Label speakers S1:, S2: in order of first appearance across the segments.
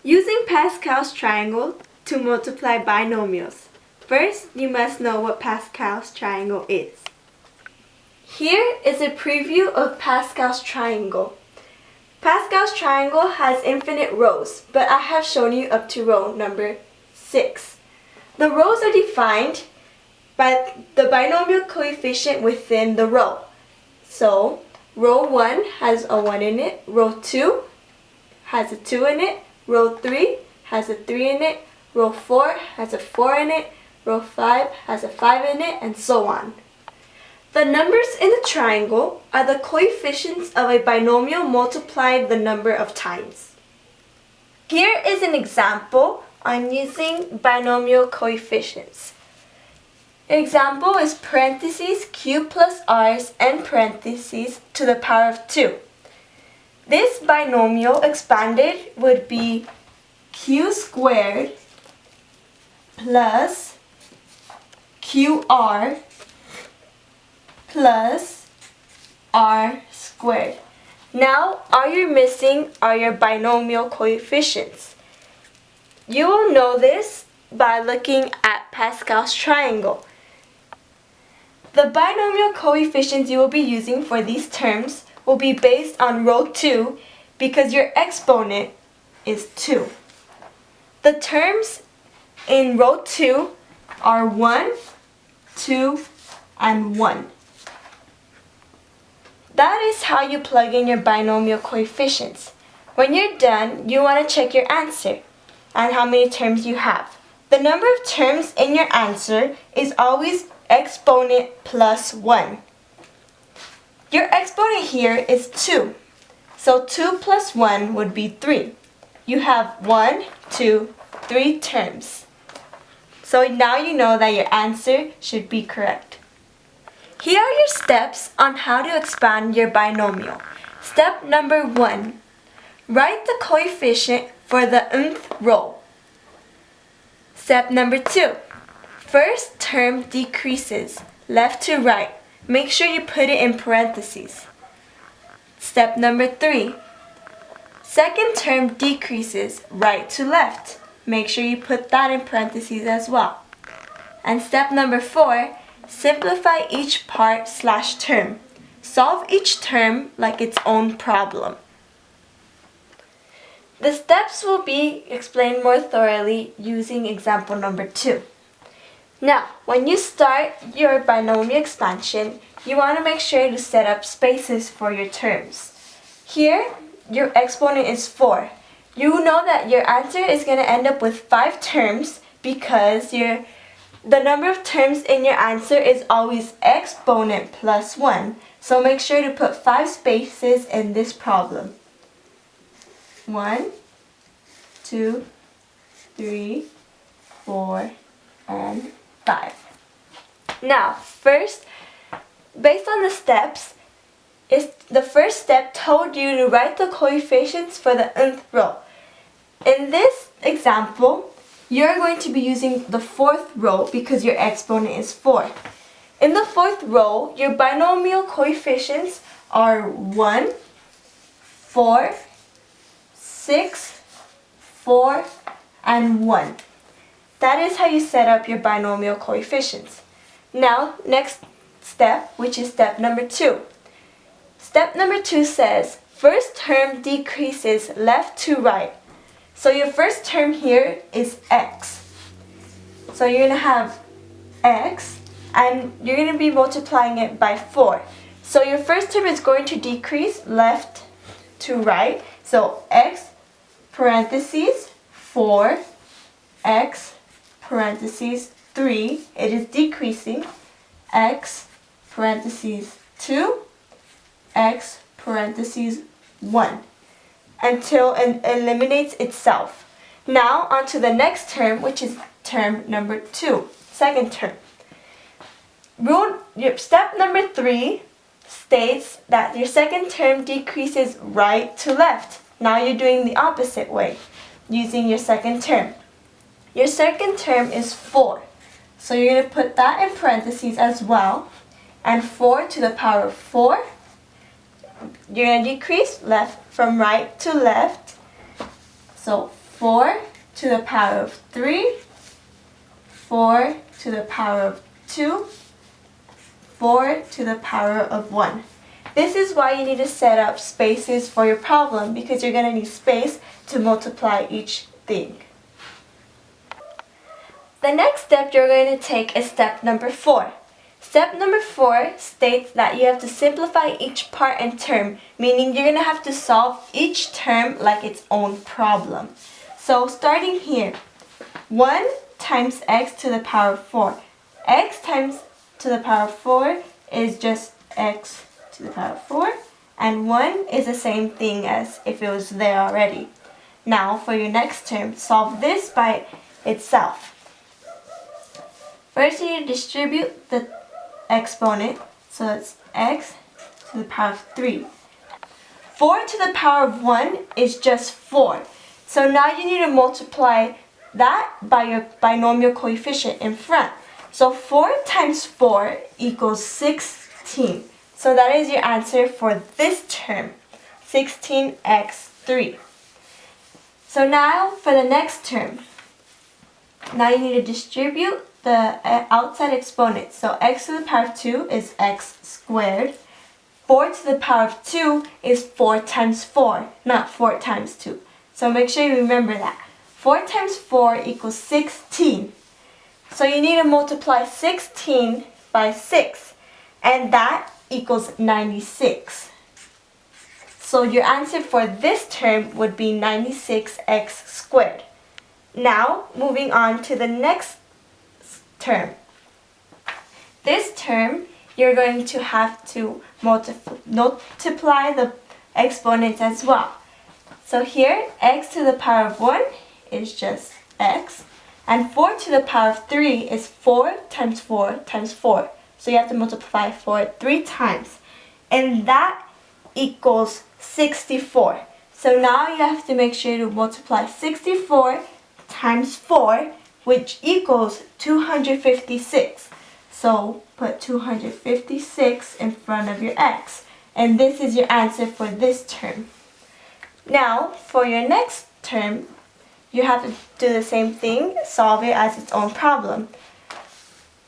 S1: Using Pascal's triangle to multiply binomials. First, you must know what Pascal's triangle is. Here is a preview of Pascal's triangle. Pascal's triangle has infinite rows, but I have shown you up to row number 6. The rows are defined by the binomial coefficient within the row. So, row 1 has a 1 in it, row 2 has a 2 in it, row 3 has a 3 in it, row 4 has a 4 in it, row 5 has a 5 in it, and so on. The numbers in the triangle are the coefficients of a binomial multiplied the number of times. Here is an example on using binomial coefficients. Example is parentheses q plus r's and parentheses to the power of 2. This binomial expanded would be q squared plus qr plus r squared. Now, all you're missing are your binomial coefficients. You will know this by looking at Pascal's triangle. The binomial coefficients you will be using for these terms will be based on row 2 because your exponent is 2. The terms in row 2 are 1, 2, and 1. That is how you plug in your binomial coefficients. When you're done, you want to check your answer and how many terms you have. The number of terms in your answer is always exponent plus 1. Your exponent here is 2. So 2 plus 1 would be 3. You have 1, 2, 3 terms. So now you know that your answer should be correct. Here are your steps on how to expand your binomial. Step number 1. Write the coefficient for the nth row. Step number 2. First term decreases, left to right. Make sure you put it in parentheses. Step number 3. Second term decreases, right to left. Make sure you put that in parentheses as well. And step number 4. Simplify each part/term. Solve each term like its own problem. The steps will be explained more thoroughly using example number 2. Now, when you start your binomial expansion, you want to make sure to set up spaces for your terms. Here, your exponent is 4. You know that your answer is going to end up with 5 terms because the number of terms in your answer is always exponent plus 1. So make sure to put 5 spaces in this problem. 1, 2, 3, 4, and 5. Now, first, based on the steps, the first step told you to write the coefficients for the nth row. In this example, you're going to be using the 4th row because your exponent is 4. In the 4th row, your binomial coefficients are 1, 4, 6, 4, and 1. That is how you set up your binomial coefficients. Now, next step, which is step number 2. Step number 2 says, first term decreases left to right. So your first term here is x. So you're going to have x, and you're going to be multiplying it by 4. So your first term is going to decrease left to right. So x parentheses 4, x parentheses 3. It is decreasing. X parentheses 2, x parentheses 1. Until it eliminates itself. Now on to the next term, which is term number 2, second term. Step number 3 states that your second term decreases right to left. Now you're doing the opposite way, using your second term. Your second term is 4. So you're going to put that in parentheses as well. And 4 to the power of 4. You're going to decrease left from right to left. So 4 to the power of 3, 4 to the power of 2, 4 to the power of 1. This is why you need to set up spaces for your problem, because you're going to need space to multiply each thing. The next step you're going to take is step number 4. Step number 4 states that you have to simplify each part and term, meaning you're going to have to solve each term like its own problem. So starting here, 1 times x to the power of 4. X times to the power of 4 is just x to the power of 4, and 1 is the same thing as if it was there already. Now for your next term, solve this by itself. First you need to distribute the exponent, so it's x to the power of 3. 4 to the power of 1 is just 4. So now you need to multiply that by your binomial coefficient in front. So 4 times 4 equals 16. So that is your answer for this term, 16x3. So now for the next term, now you need to distribute the outside exponent. So x to the power of 2 is x squared. 4 to the power of 2 is 4 times 4, not 4 times 2. So make sure you remember that. 4 times 4 equals 16. So you need to multiply 16 by 6, and that equals 96. So your answer for this term would be 96x squared. Now, moving on to the next term. This term, you're going to have to multiply the exponents as well. So here, x to the power of 1 is just x, and 4 to the power of 3 is 4 times 4 times 4. So you have to multiply 4 3 times, and that equals 64. So now you have to make sure to multiply 64 times 4, which equals 256. So put 256 in front of your x, and this is your answer for this term. Now, for your next term, you have to do the same thing, solve it as its own problem.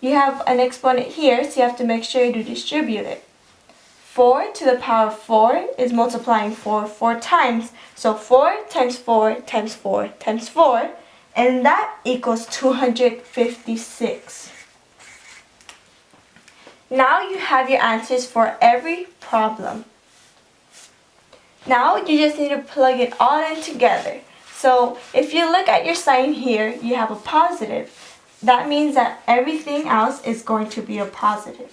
S1: You have an exponent here, so you have to make sure to distribute it. 4 to the power of 4 is multiplying 4 4 times. So 4 times 4 times 4 times 4, and that equals 256. Now you have your answers for every problem. Now you just need to plug it all in together. So if you look at your sign here, you have a positive. That means that everything else is going to be a positive.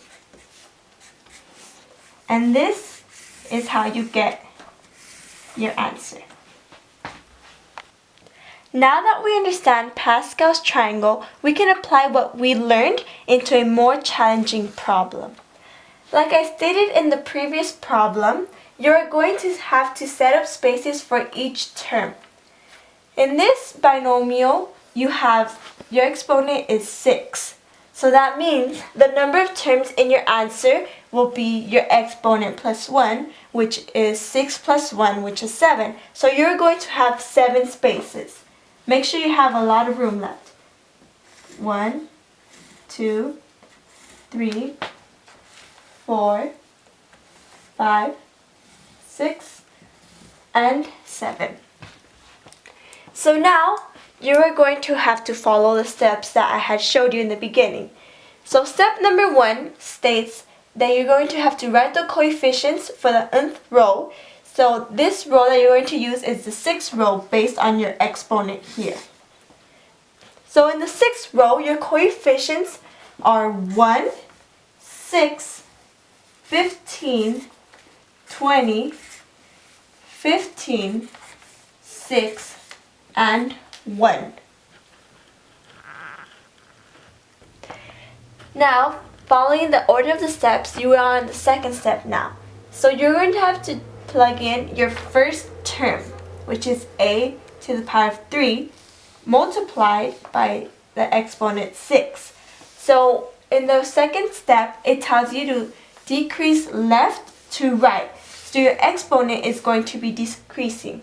S1: And this is how you get your answer. Now that we understand Pascal's triangle, we can apply what we learned into a more challenging problem. Like I stated in the previous problem, you're going to have to set up spaces for each term. In this binomial, you have your exponent is 6. So that means the number of terms in your answer will be your exponent plus 1, which is 6 plus 1, which is 7. So you're going to have 7 spaces. Make sure you have a lot of room left. 1, 2, 3, 4, 5, 6, and 7. So now, you are going to have to follow the steps that I had showed you in the beginning. So step number 1 states that you're going to have to write the coefficients for the nth row. So this row that you're going to use is the 6th row based on your exponent here. So in the 6th row, your coefficients are 1, 6, 15, 20, 15, 6, and 1. Now, following the order of the steps, you are on the second step now. So you're going to have to plug in your first term, which is a to the power of 3, multiplied by the exponent 6. So in the second step, it tells you to decrease left to right. So your exponent is going to be decreasing.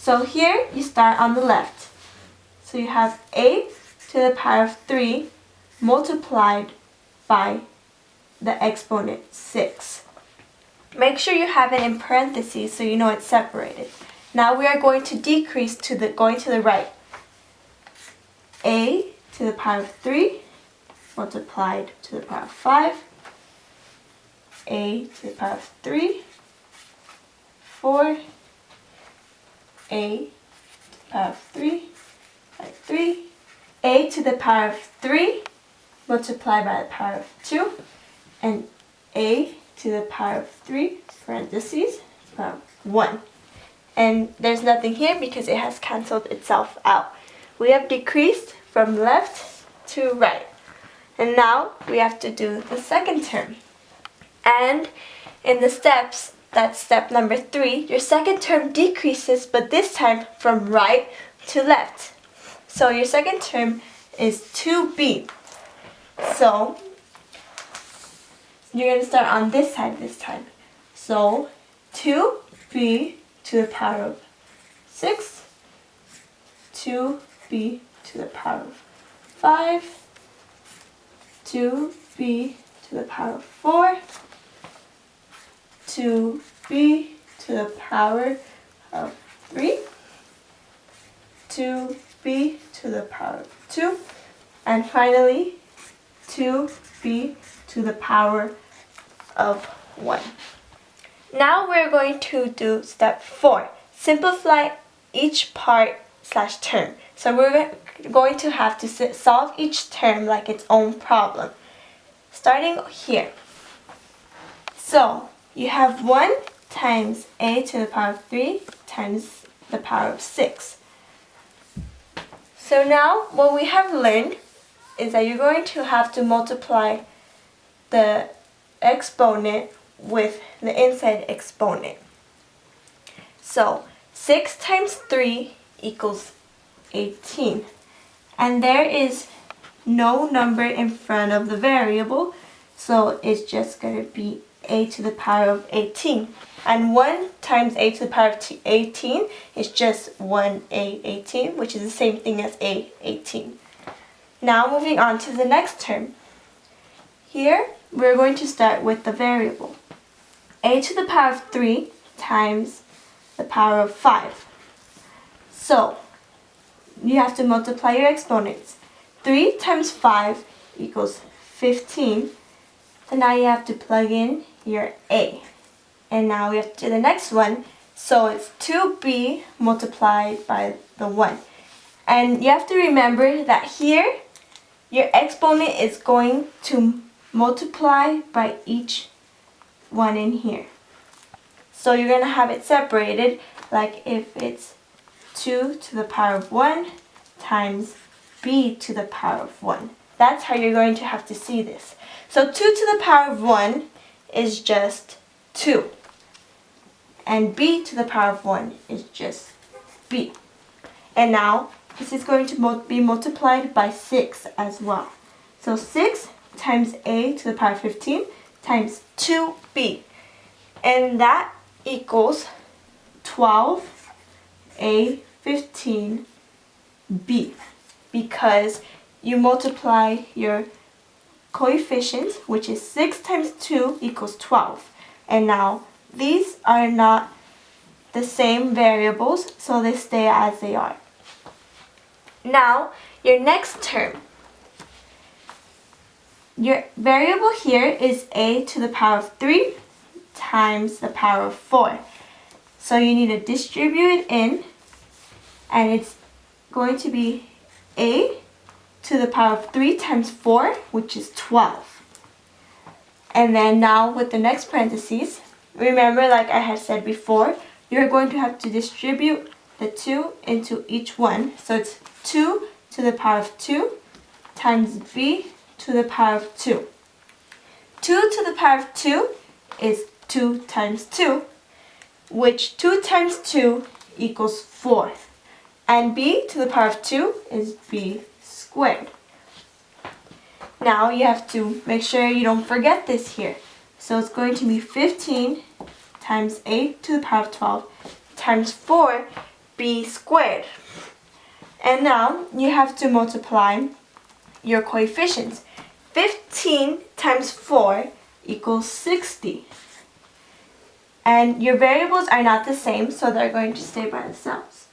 S1: So here you start on the left. So you have a to the power of 3 multiplied by the exponent 6. Make sure you have it in parentheses so you know it's separated. Now we are going to decrease going to the right. A to the power of 3 multiplied to the power of 5. A to the power of 3, 4. A to the power of 3 by 3. A to the power of 3 multiplied by the power of 2. And a to the power of 3, parentheses, power of 1. And there's nothing here because it has canceled itself out. We have decreased from left to right. And now we have to do the second term. And in the steps, that's step number 3, your second term decreases, but this time from right to left. So your second term is 2b. So you're going to start on this side this time. So 2b to the power of 6, 2b to the power of 5, 2b to the power of 4, 2b to the power of 3, 2b to the power of 2, and finally 2b to the power of 1. Now we're going to do step 4. Simplify each part / term. So we're going to have to solve each term like its own problem. Starting here. So you have 1 times a to the power of 3 times the power of 6. So now what we have learned is that you're going to have to multiply the exponent with the inside exponent. So 6 times 3 equals 18. And there is no number in front of the variable, so it's just going to be a to the power of 18. And 1 times a to the power of 18 is just 1a18, which is the same thing as a18. Now moving on to the next term. Here we're going to start with the variable. A to the power of 3 times the power of 5. So you have to multiply your exponents. 3 times 5 equals 15. So now you have to plug in your a. And now we have to do the next one. So it's 2b multiplied by the 1. And you have to remember that here, your exponent is going to multiply by each one in here. So you're going to have it separated, like if it's 2 to the power of 1 times b to the power of 1. That's how you're going to have to see this. So 2 to the power of 1 is just 2. And b to the power of 1 is just b. And now this is going to be multiplied by 6 as well. So 6 times a to the power of 15 times 2b. And that equals 12a15b. Because you multiply your coefficients, which is 6 times 2 equals 12. And now these are not the same variables, so they stay as they are. Now, your next term. Your variable here is a to the power of 3 times the power of 4. So you need to distribute it in, and it's going to be a to the power of 3 times 4, which is 12. And then now with the next parentheses, remember, like I had said before, you're going to have to distribute the 2 into each one. So it's 2 to the power of 2 times b to the power of 2. 2 to the power of 2 is 2 times 2, which 2 times 2 equals 4. And b to the power of 2 is b squared. Now you have to make sure you don't forget this here. So it's going to be 15 times a to the power of 12 times 4 b squared. And now you have to multiply your coefficients. 15 times 4 equals 60. And your variables are not the same, so they're going to stay by themselves.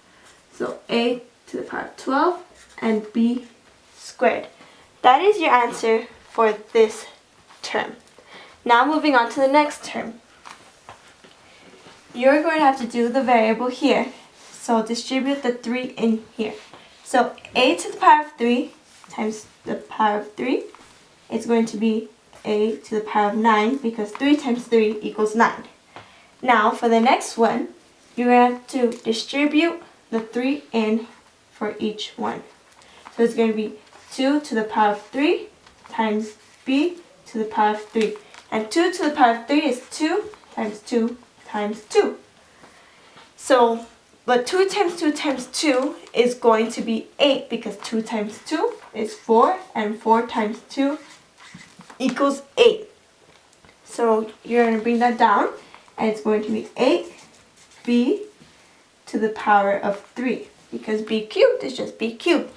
S1: So a to the power of 12 and b squared. That is your answer for this term. Now moving on to the next term. You're going to have to do the variable here. So distribute the 3 in here. So a to the power of 3 times the power of 3 is going to be a to the power of 9, because 3 times 3 equals 9. Now for the next one, you're going to have to distribute the 3 in for each one. So it's going to be 2 to the power of 3 times b to the power of 3. And 2 to the power of 3 is 2 times 2 times 2. So, but 2 times 2 times 2 is going to be 8, because 2 times 2 is 4, and 4 times 2 equals 8. So you're going to bring that down, and it's going to be 8b to the power of 3, because b cubed is just b cubed.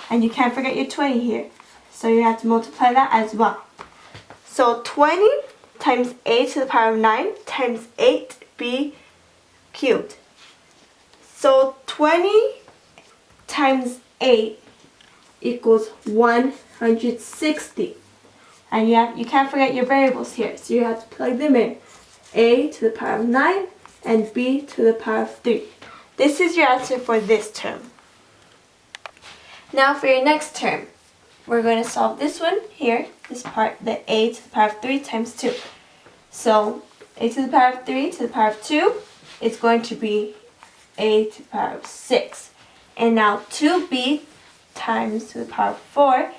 S1: And you can't forget your 20 here, so you have to multiply that as well. So 20 times a to the power of 9 times 8b cubed. So 20 times 8 equals 160. And you can't forget your variables here, so you have to plug them in. A to the power of 9 and b to the power of 3. This is your answer for this term. Now for your next term, we're going to solve this one here, this part, the a to the power of 3 times 2. So a to the power of 3 to the power of 2 is going to be a to the power of 6. And now 2b times to the power of 4,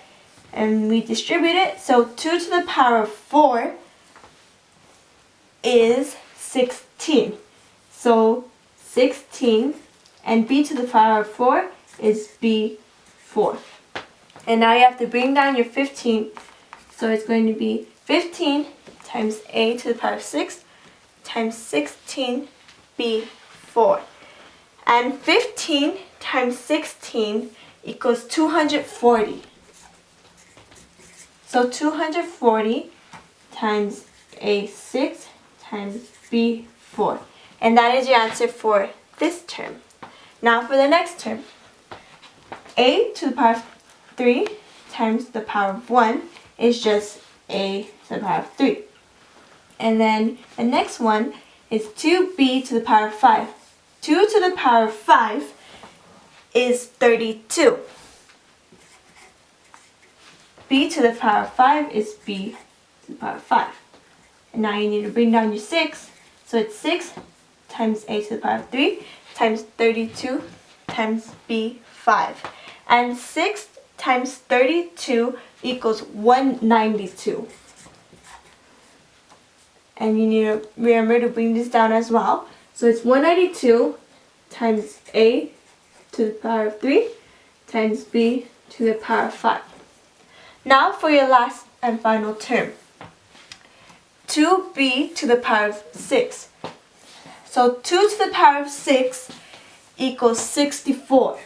S1: and we distribute it. So 2 to the power of 4 is 16. So 16, and b to the power of 4 is b4. And now you have to bring down your 15. So it's going to be 15 times a to the power of 6 times 16 b4. And 15 times 16 equals 240. So 240 times a6 times b4. And that is your answer for this term. Now for the next term. A to the power of 3 times the power of 1 is just a to the power of 3. And then the next one is 2b to the power of 5. 2 to the power of 5 is 32. B to the power of 5 is b to the power of 5. And now you need to bring down your 6. So it's 6 times a to the power of 3 times 32 times b5. And 6 times 32 equals 192. And you need to remember to bring this down as well. So it's 192 times a to the power of 3 times b to the power of 5. Now for your last and final term. 2b to the power of 6. So 2 to the power of 6 equals 64.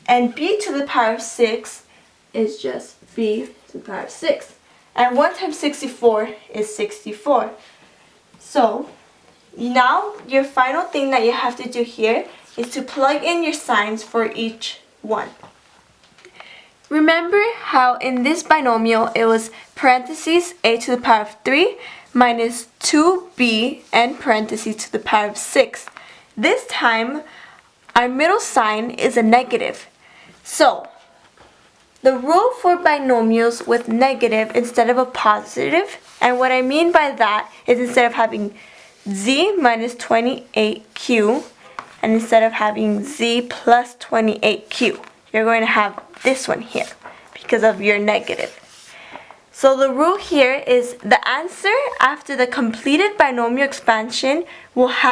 S1: And b to the power of 6 is just b to the power of 6. And 1 times 64 is 64. So now your final thing that you have to do here is to plug in your signs for each one. Remember how in this binomial it was parentheses a to the power of 3 minus 2b and parentheses to the power of 6. This time our middle sign is a negative. So the rule for binomials with negative instead of a positive, and what I mean by that is instead of having z minus 28q and instead of having z plus 28q, you're going to have this one here because of your negative. So the rule here is the answer after the completed binomial expansion will have